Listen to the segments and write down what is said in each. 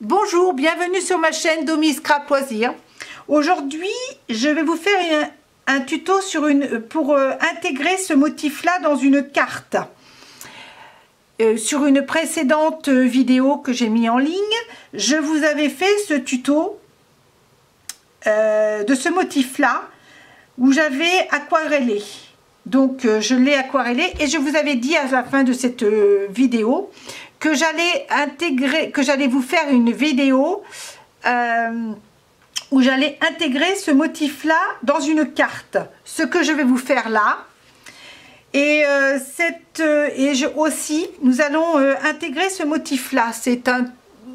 Bonjour, bienvenue sur ma chaîne Domi Scrap Loisirs. Aujourd'hui, je vais vous faire un tuto pour intégrer ce motif-là dans une carte. Sur une précédente vidéo que j'ai mis en ligne, je vous avais fait ce tuto de ce motif-là où j'avais aquarellé. Donc, je l'ai aquarellé et je vous avais dit à la fin de cette vidéo que j'allais vous faire une vidéo où j'allais intégrer ce motif-là dans une carte. Ce que je vais vous faire là. Et, aussi, nous allons intégrer ce motif-là.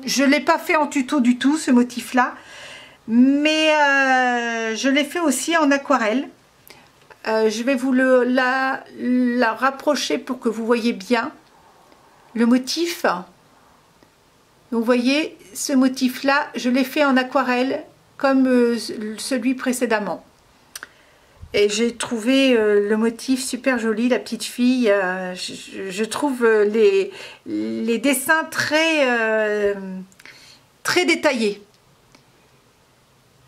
Je ne l'ai pas fait en tuto du tout, ce motif-là. Mais je l'ai fait aussi en aquarelle. Je vais vous la rapprocher pour que vous voyez bien le motif. Vous voyez, ce motif-là, je l'ai fait en aquarelle comme celui précédemment. Et j'ai trouvé le motif super joli, la petite fille. Je trouve les dessins très détaillés.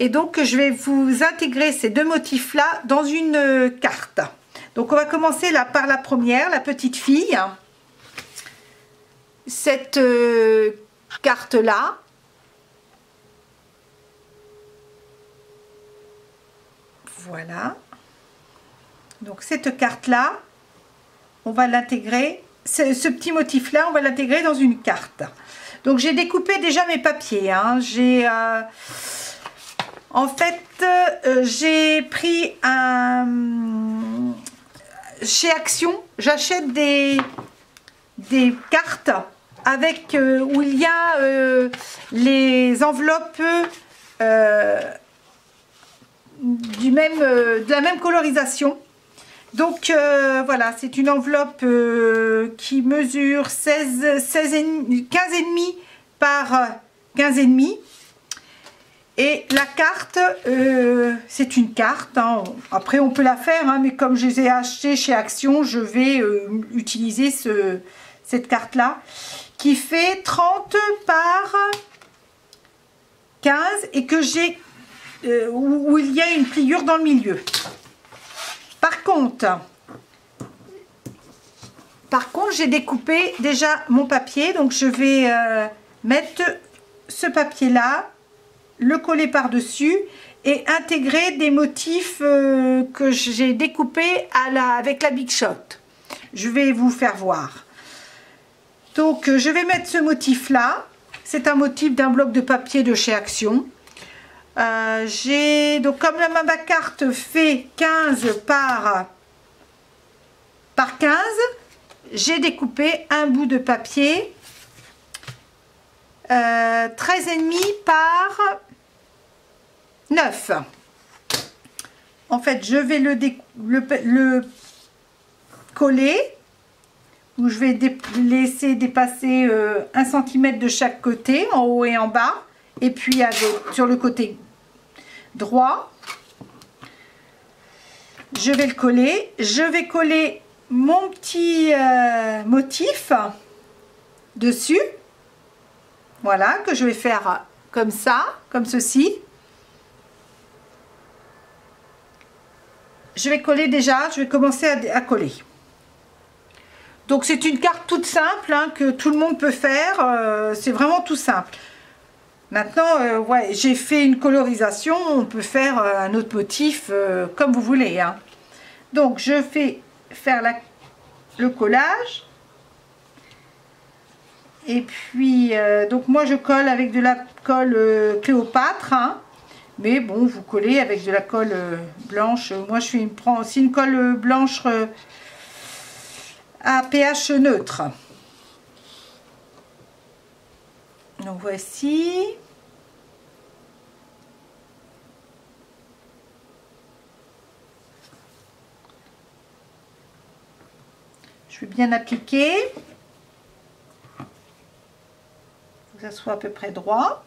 Et donc, je vais vous intégrer ces deux motifs-là dans une carte. Donc, on va commencer là par la première, la petite fille. Cette carte-là. Voilà. Donc, cette carte-là, on va l'intégrer. Ce petit motif-là, on va l'intégrer dans une carte. Donc, j'ai découpé déjà mes papiers. Hein. En fait, j'ai pris chez Action, j'achète des cartes avec où il y a les enveloppes de la même colorisation. Donc voilà, c'est une enveloppe qui mesure 15,5 par 15,5. Et la carte, c'est une carte, hein. Après on peut la faire, hein, mais comme je les ai achetées chez Action, je vais utiliser cette carte-là, qui fait 30 par 15 et que j'ai où il y a une pliure dans le milieu. Par contre, j'ai découpé déjà mon papier, donc je vais mettre ce papier-là, le coller par-dessus et intégrer des motifs que j'ai découpés avec la Big Shot. Je vais vous faire voir. Donc je vais mettre ce motif là. C'est un motif d'un bloc de papier de chez Action. Donc comme ma carte fait 15 par 15, j'ai découpé un bout de papier 13,5 par 9. En fait, je vais le coller, où je vais laisser dépasser 1 cm de chaque côté, en haut et en bas, et puis sur le côté droit. Je vais le coller. Je vais coller mon petit motif dessus. Voilà, que je vais faire comme ça, comme ceci. Je vais coller déjà, je vais commencer à coller. Donc c'est une carte toute simple, hein, que tout le monde peut faire, c'est vraiment tout simple. Maintenant, ouais, j'ai fait une colorisation, on peut faire un autre motif comme vous voulez. Hein. Donc je vais faire le collage. Et puis, donc moi je colle avec de la colle Cléopâtre, hein. Mais bon, vous collez avec de la colle blanche. Moi je prends aussi une colle blanche à pH neutre. Donc voici. Je vais bien appliquer. Que ça soit à peu près droit.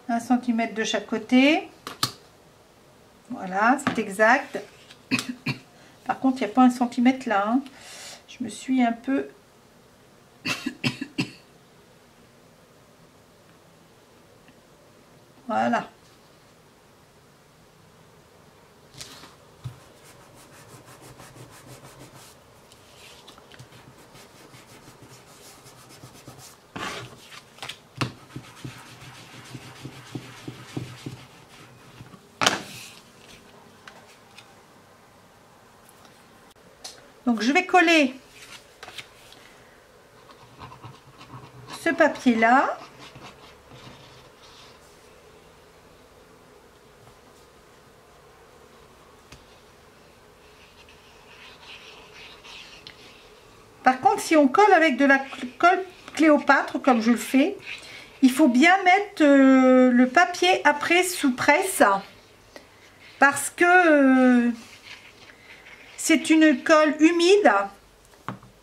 Un centimètre de chaque côté. Voilà, c'est exact. Par contre, il n'y a pas 1 cm là. Hein. Je me suis un peu... Voilà. Donc je vais coller ce papier là. Par contre, si on colle avec de la colle Cléopâtre, comme je le fais, il faut bien mettre le papier après sous presse, parce que c'est une colle humide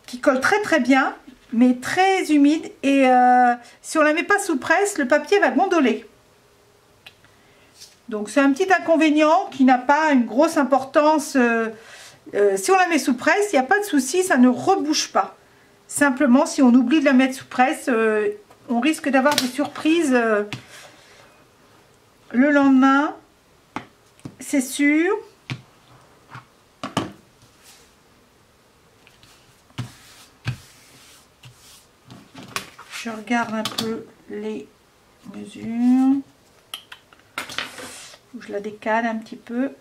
qui colle très très bien, mais très humide, et si on la met pas sous presse, le papier va gondoler. Donc c'est un petit inconvénient qui n'a pas une grosse importance. Si on la met sous presse, il n'y a pas de souci, ça ne rebouche pas. Simplement, si on oublie de la mettre sous presse, on risque d'avoir des surprises le lendemain, c'est sûr. Je regarde un peu les mesures. Je la décale un petit peu.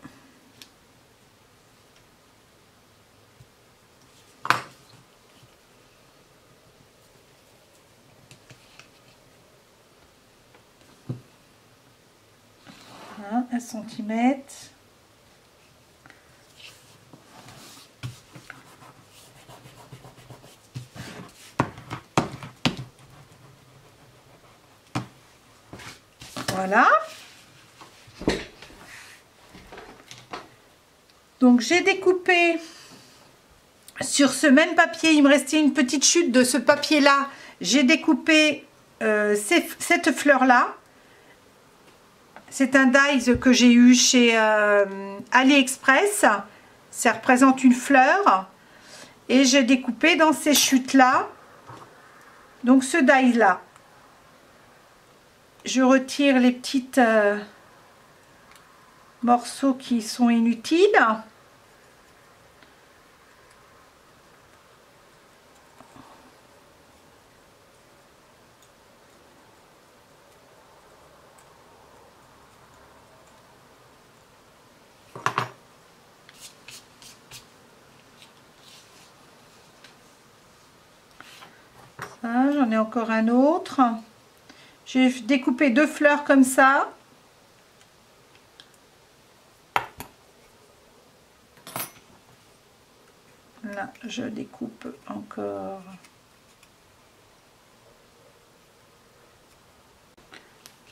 Voilà, 1 cm. Voilà. Donc j'ai découpé sur ce même papier, il me restait une petite chute de ce papier là, j'ai découpé cette fleur là. C'est un dies que j'ai eu chez AliExpress, ça représente une fleur, et j'ai découpé dans ces chutes là, donc ce dies là. Je retire les petites morceaux qui sont inutiles. J'en ai encore un autre. J'ai découpé 2 fleurs comme ça. Là, je découpe encore.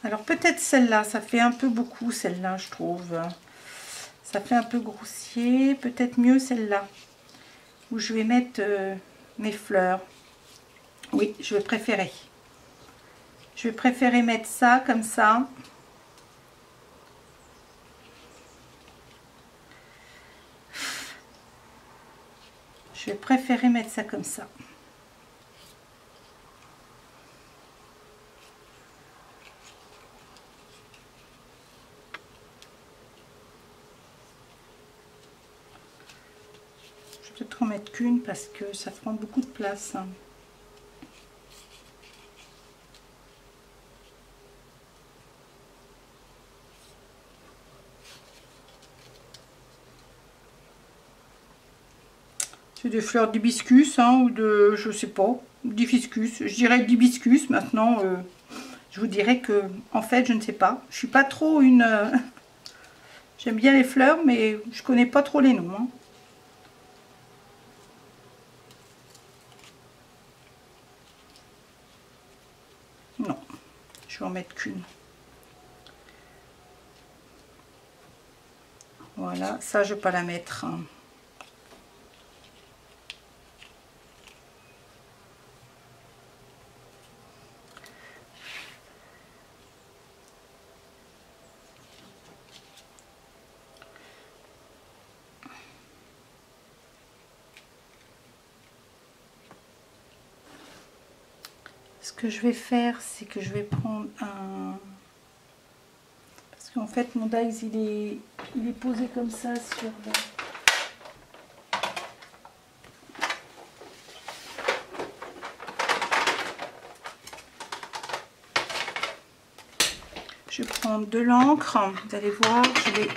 Alors peut-être celle-là, ça fait un peu beaucoup celle-là, je trouve. Ça fait un peu grossier. Peut-être mieux celle-là, où je vais mettre mes fleurs. Oui, je vais préférer. Je vais préférer mettre ça comme ça. Je vais préférer mettre ça comme ça. Je vais peut-être en mettre qu'une parce que ça prend beaucoup de place. C'est des fleurs d'hibiscus, hein, ou de, je sais pas, d'hibiscus. Je dirais d'hibiscus. Maintenant, je vous dirais que, en fait, je ne sais pas. Je suis pas trop une... J'aime bien les fleurs, mais je connais pas trop les noms. Hein. Non, je vais en mettre qu'une. Voilà, ça, je vais pas la mettre. Hein. ce que je vais faire, c'est que je vais prendre un... Parce qu'en fait, mon dies, il est posé comme ça sur la... Je vais prendre de l'encre, vous allez voir, je vais...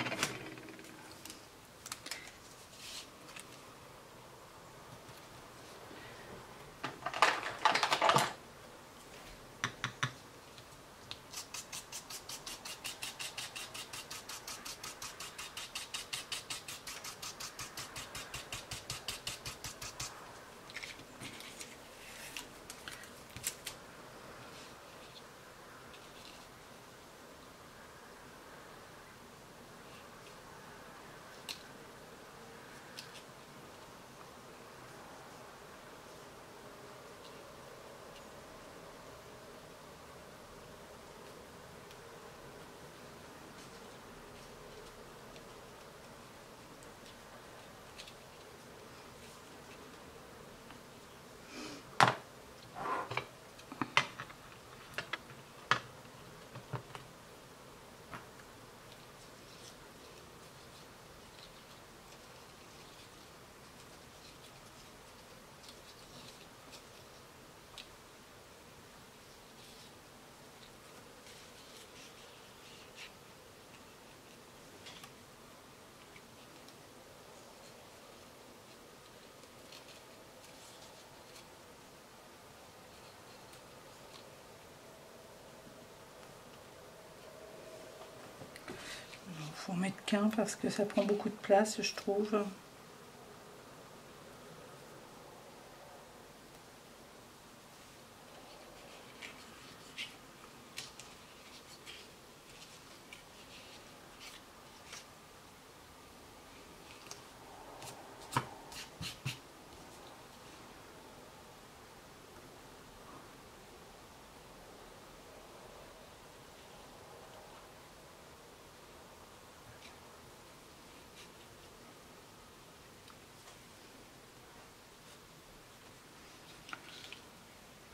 Faut en mettre qu'un parce que ça prend beaucoup de place, je trouve.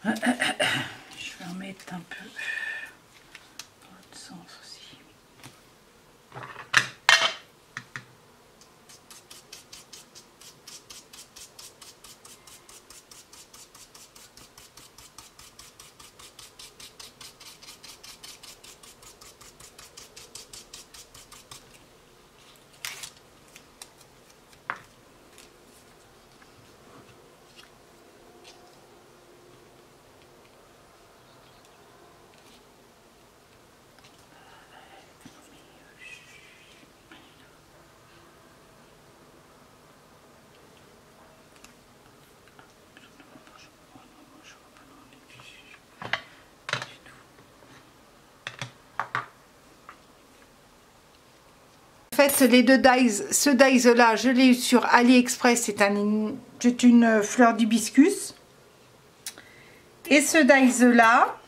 Je vais en mettre un peu dans l'autre sens aussi. En fait, les deux dies, ce dies là, je l'ai eu sur AliExpress, c'est une fleur d'hibiscus. Et ce dies là,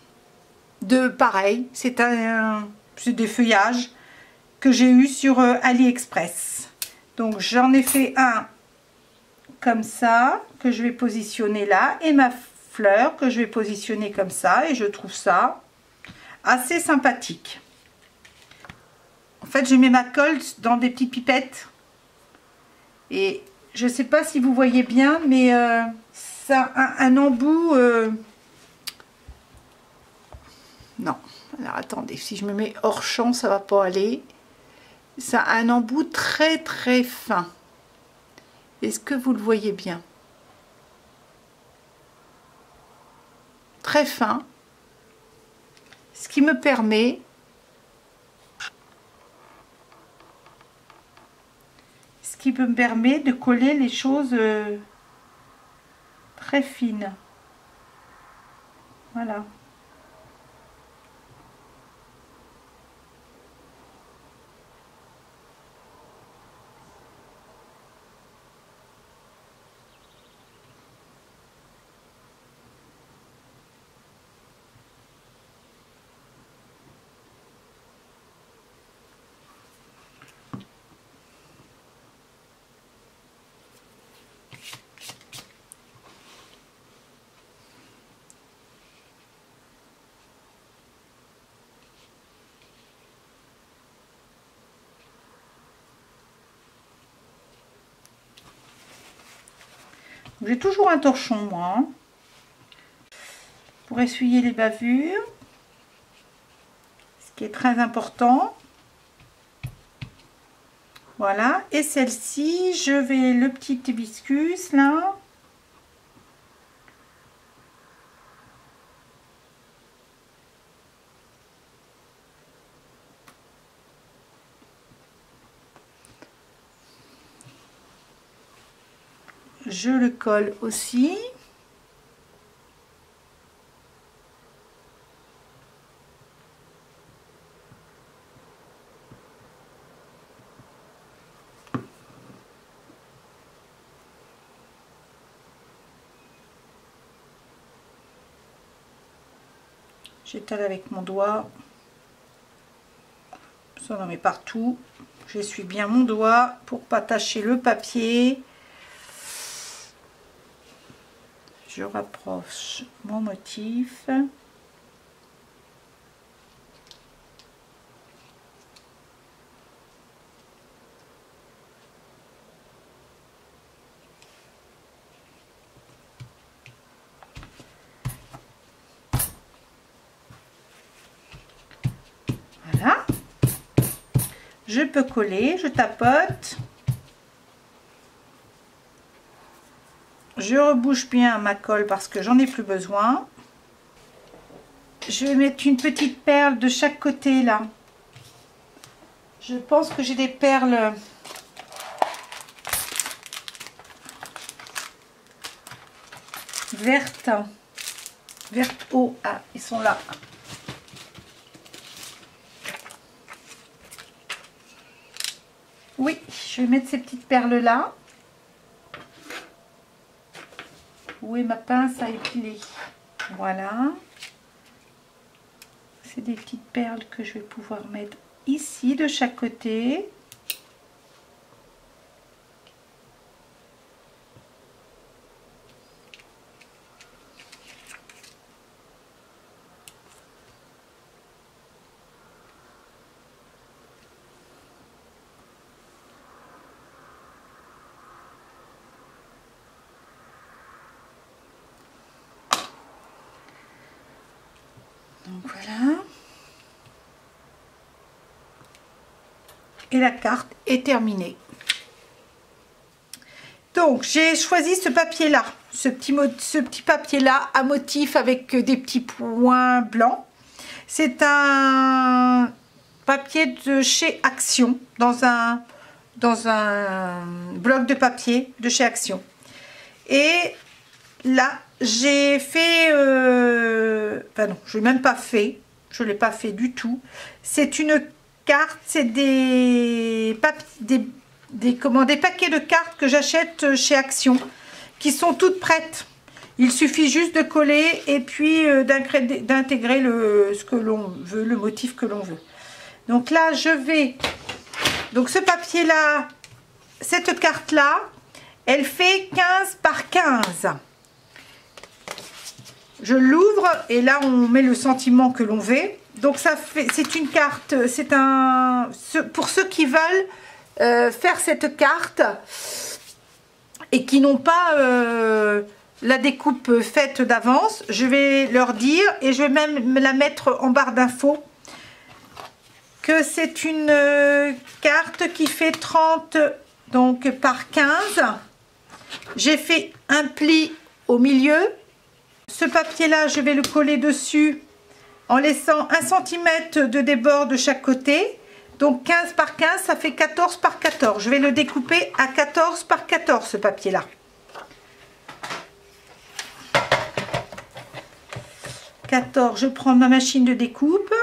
pareil, c'est des feuillages que j'ai eu sur AliExpress. Donc j'en ai fait un comme ça, que je vais positionner là, et ma fleur que je vais positionner comme ça, et je trouve ça assez sympathique. En fait, je mets ma colle dans des petites pipettes. Et je ne sais pas si vous voyez bien, mais ça a un embout... Non, alors attendez, si je me mets hors champ, ça va pas aller. Ça a un embout très très fin. Est-ce que vous le voyez bien? Très fin. Ce qui me permet... qui me permet de coller les choses très fines. Voilà. J'ai toujours un torchon, moi, hein, pour essuyer les bavures, ce qui est très important. Voilà, et celle-ci, je vais le petit hibiscus là. Je le colle aussi. J'étale avec mon doigt. Ça en met partout. J'essuie bien mon doigt pour pas tacher le papier. Je rapproche mon motif. Voilà. Je peux coller, je tapote. Je rebouche bien ma colle parce que j'en ai plus besoin. Je vais mettre une petite perle de chaque côté là. Je pense que j'ai des perles vertes. Vertes haut. Ah, ils sont là. Oui, je vais mettre ces petites perles là. Où est ma pince à épiler? Voilà. C'est des petites perles que je vais pouvoir mettre ici de chaque côté. Donc voilà. Et la carte est terminée. Donc j'ai choisi ce papier là, ce petit papier là à motif avec des petits points blancs. C'est un papier de chez Action, dans un bloc de papier de chez Action. Et là j'ai fait, enfin non, je l'ai même pas fait, je l'ai pas fait du tout. C'est une carte, c'est des paquets de cartes que j'achète chez Action, qui sont toutes prêtes. Il suffit juste de coller et puis d'intégrer ce que l'on veut, le motif que l'on veut. Donc là, je vais... Donc ce papier-là, cette carte-là, elle fait 15 par 15. Je l'ouvre et là, on met le sentiment que l'on veut. Donc ça fait, c'est une carte, c'est un... Pour ceux qui veulent faire cette carte et qui n'ont pas la découpe faite d'avance, je vais leur dire, et je vais même la mettre en barre d'infos, que c'est une carte qui fait 30 donc par 15. J'ai fait un pli au milieu. Ce papier là, je vais le coller dessus en laissant 1 cm de débord de chaque côté. Donc 15 par 15, ça fait 14 par 14. Je vais le découper à 14 par 14, ce papier-là. 14, je prends ma machine de découpe.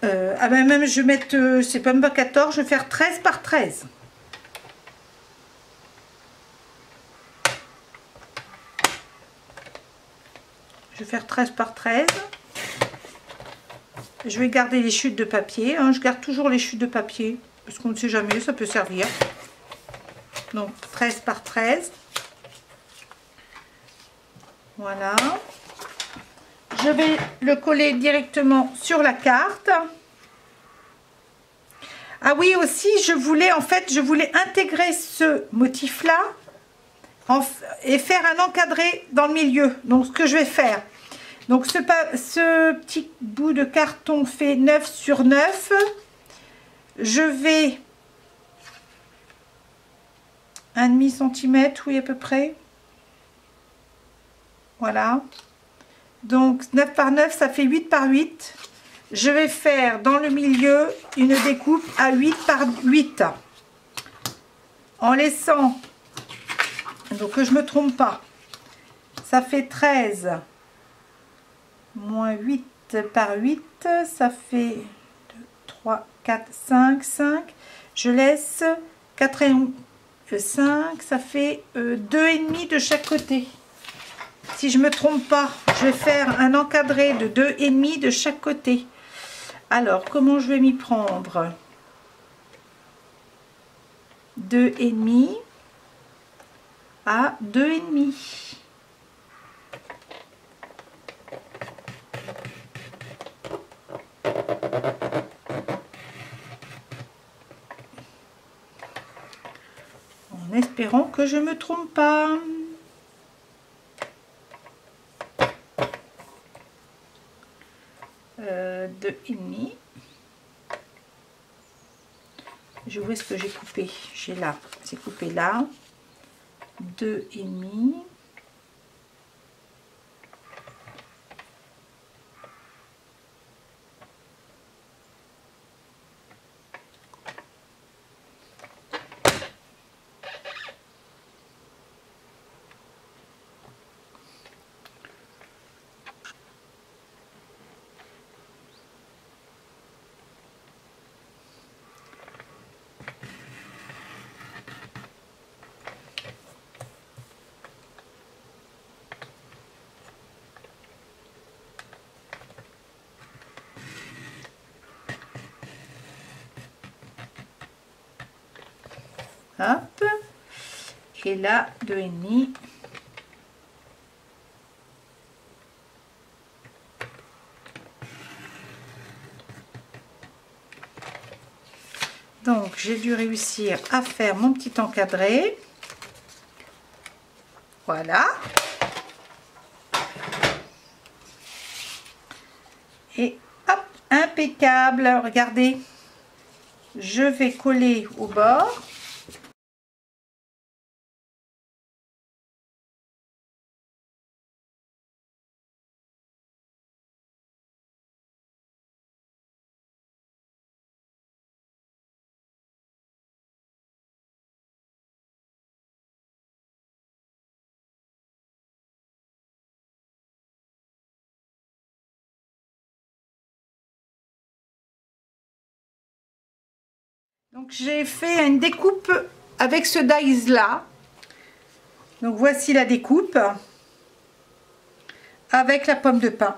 Ah ben même, je vais mettre, c'est pas même pas 14, je vais faire 13 par 13. Je vais faire 13 par 13. Je vais garder les chutes de papier, hein. Je garde toujours les chutes de papier parce qu'on ne sait jamais, ça peut servir. Donc 13 par 13. Voilà. Je vais le coller directement sur la carte. Ah oui, aussi, je voulais intégrer ce motif-là et faire un encadré dans le milieu. Donc, ce que je vais faire, donc ce petit bout de carton fait 9 sur 9. Je vais 1,5 cm, oui, à peu près. Voilà. Donc, 9 par 9, ça fait 8 par 8. Je vais faire dans le milieu une découpe à 8 par 8 en laissant, donc que je me trompe pas, ça fait 13 moins 8 par 8, ça fait 2, 3, 4, 5, 5. Je laisse 4 et 5, ça fait 2,5 de chaque côté. Si je me trompe pas, je vais faire un encadré de 2,5 de chaque côté. Alors, comment je vais m'y prendre? 2,5 à 2,5. En espérant que je ne me trompe pas. Deux et demi. Où est-ce que j'ai coupé? J'ai là, c'est coupé là. 2,5. Hop, et là 2,5. Donc j'ai dû réussir à faire mon petit encadré. Voilà. Et hop, impeccable. Regardez, je vais coller au bord. Donc j'ai fait une découpe avec ce dies là. Donc voici la découpe avec la pomme de pin.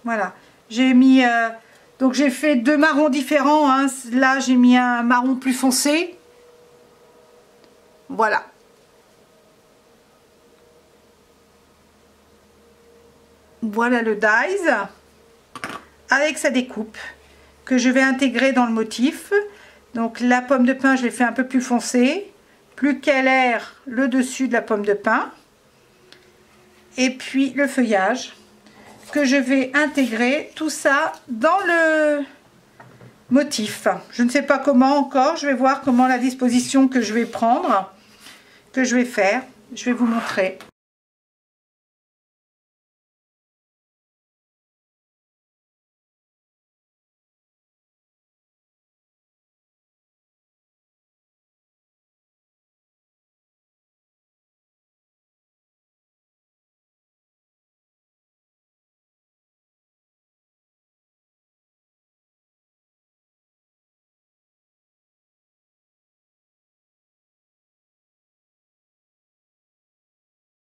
Voilà, j'ai mis donc j'ai fait deux marrons différents, hein. Là j'ai mis un marron plus foncé. Voilà. Voilà le dies avec sa découpe que je vais intégrer dans le motif. Donc la pomme de pin, je l'ai fait un peu plus foncé, plus clair le dessus de la pomme de pin, et puis le feuillage que je vais intégrer tout ça dans le motif. Je ne sais pas comment encore, je vais voir comment la disposition que je vais prendre, que je vais faire, je vais vous montrer.